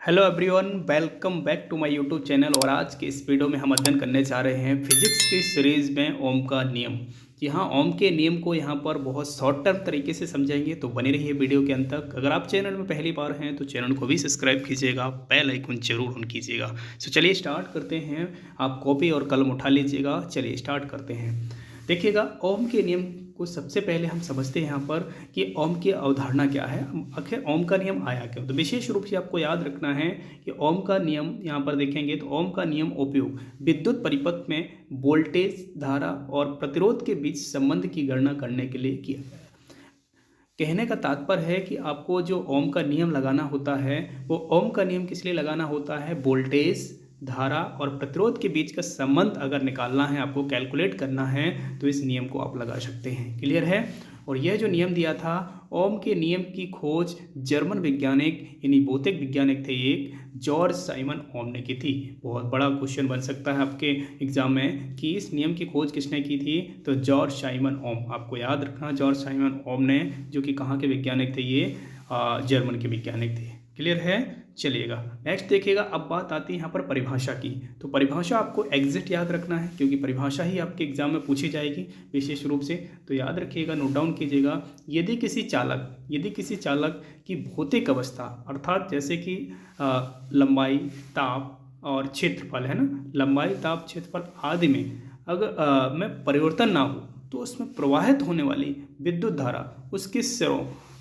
Hello everyone, welcome back to my YouTube channel. और आज के इस वीडियो में हम अध्ययन करने जा रहे हैं फिजिक्स की सीरीज़ में ओम का नियम। जी हाँ, ओम के नियम को यहाँ पर बहुत शॉर्ट टर्म तरीके से समझेंगे, तो बने रहिए वीडियो के अंत तक। अगर आप चैनल में पहली बार हैं तो चैनल को भी सब्सक्राइब कीजिएगा, बेल आइकन जरूर ऑन कीजिएगा। तो चलिए स्टार्ट करते हैं। आप कॉपी और कलम उठा लीजिएगा। चलिए स्टार्ट करते हैं। देखिएगा, ओम के नियम को सबसे पहले हम समझते हैं यहाँ पर कि ओम की अवधारणा क्या है, आखिर ओम का नियम आया क्यों। तो विशेष रूप से आपको याद रखना है कि ओम का नियम यहाँ पर देखेंगे तो ओम का नियम उपयोग विद्युत परिपथ में वोल्टेज, धारा और प्रतिरोध के बीच संबंध की गणना करने के लिए किया गया है। कहने का तात्पर्य है कि आपको जो ओम का नियम लगाना होता है वो ओम का नियम किस लिए लगाना होता है, वोल्टेज, धारा और प्रतिरोध के बीच का संबंध अगर निकालना है, आपको कैलकुलेट करना है, तो इस नियम को आप लगा सकते हैं। क्लियर है। और यह जो नियम दिया था, ओम के नियम की खोज जर्मन वैज्ञानिक यानी भौतिक वैज्ञानिक थे एक, जॉर्ज साइमन ओम ने की थी। बहुत बड़ा क्वेश्चन बन सकता है आपके एग्जाम में कि इस नियम की खोज किसने की थी, तो जॉर्ज साइमन ओम। आपको याद रखना, जॉर्ज साइमन ओम ने, जो कि कहाँ के वैज्ञानिक थे, ये जर्मन के वैज्ञानिक थे। क्लियर है। चलिएगा नेक्स्ट देखिएगा। अब बात आती है यहाँ पर परिभाषा की। तो परिभाषा आपको एग्जैक्ट याद रखना है, क्योंकि परिभाषा ही आपके एग्जाम में पूछी जाएगी विशेष रूप से। तो याद रखिएगा, नोट डाउन कीजिएगा। यदि किसी चालक की भौतिक अवस्था, अर्थात जैसे कि लंबाई, ताप और क्षेत्रफल है ना, लंबाई, ताप, क्षेत्रफल आदि में अगर में परिवर्तन ना हो, तो उसमें प्रवाहित होने वाली विद्युत धारा उसके सिरों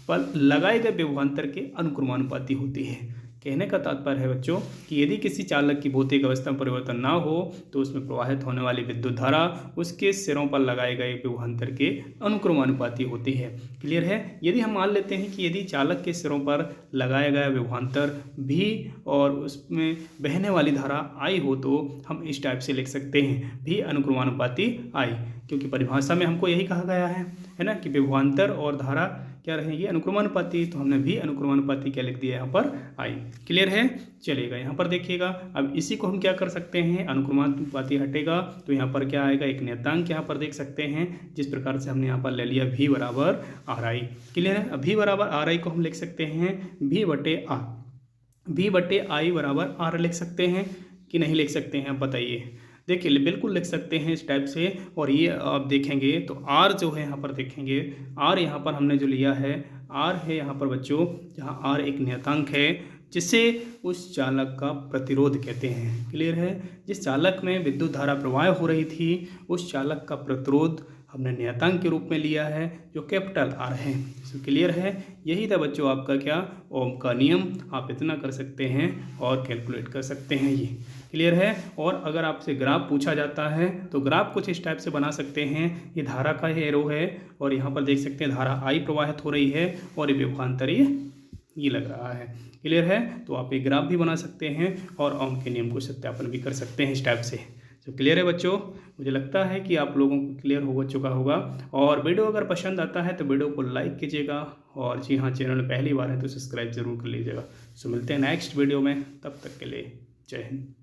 पर लगाए गए विभवांतर के अनुक्रमानुपाती होती है। कहने का तात्पर्य है बच्चों कि यदि किसी चालक की भौतिक अवस्था में परिवर्तन ना हो, तो उसमें प्रवाहित होने वाली विद्युत धारा उसके सिरों पर लगाए गए विभवांतर के अनुक्रमानुपाती होती है। क्लियर है। यदि हम मान लेते हैं कि यदि चालक के सिरों पर लगाया गया विभवांतर भी और उसमें बहने वाली धारा आई हो, तो हम इस टाइप से लिख सकते हैं, भी अनुक्रमानुपाती आई, क्योंकि परिभाषा में हमको यही कहा गया है ना, कि विभवांतर और धारा क्या रहेगी, अनुक्रमानुपाती। तो हमने भी अनुक्रमानुपाती क्या लिख दिया यहाँ पर, आई। क्लियर है। चलेगा, यहाँ पर देखिएगा। अब इसी को हम क्या कर सकते हैं, अनुक्रमानुपाती हटेगा तो यहाँ पर क्या आएगा, एक नियतांक यहाँ पर देख सकते हैं, जिस प्रकार से हमने यहाँ पर ले लिया V बराबर आर आई। क्लियर है। अब V बराबर आर आई को हम लिख सकते हैं V बटे आई बराबर आर लिख सकते हैं कि नहीं लिख सकते हैं, आप बताइए। देखिए, बिल्कुल लिख सकते हैं इस टाइप से। और ये आप देखेंगे तो R जो है यहाँ पर देखेंगे, R यहाँ पर हमने जो लिया है, R है यहाँ पर बच्चों, जहाँ R एक नियतांक है जिसे उस चालक का प्रतिरोध कहते हैं। क्लियर है। जिस चालक में विद्युत धारा प्रवाह हो रही थी, उस चालक का प्रतिरोध हमने नियतांक के रूप में लिया है, जो कैपिटल R है। तो क्लियर है। यही था बच्चों आपका क्या, ओम का नियम। आप इतना कर सकते हैं और कैलकुलेट कर सकते हैं ये। क्लियर है। और अगर आपसे ग्राफ पूछा जाता है तो ग्राफ कुछ इस टाइप से बना सकते हैं। ये धारा का एरो है और यहाँ पर देख सकते हैं धारा I प्रवाहित हो रही है और ये विभवांतर ये लग रहा है। क्लियर है। तो आप एक ग्राफ भी बना सकते हैं और ओम के नियम को सत्यापन भी कर सकते हैं इस टाइप से। तो क्लियर है बच्चों। मुझे लगता है कि आप लोगों को क्लियर हो चुका होगा। और वीडियो अगर पसंद आता है तो वीडियो को लाइक कीजिएगा, और जी हाँ, चैनल में पहली बार है तो सब्सक्राइब जरूर कर लीजिएगा। सो मिलते हैं नेक्स्ट वीडियो में, तब तक के लिए जय हिंद।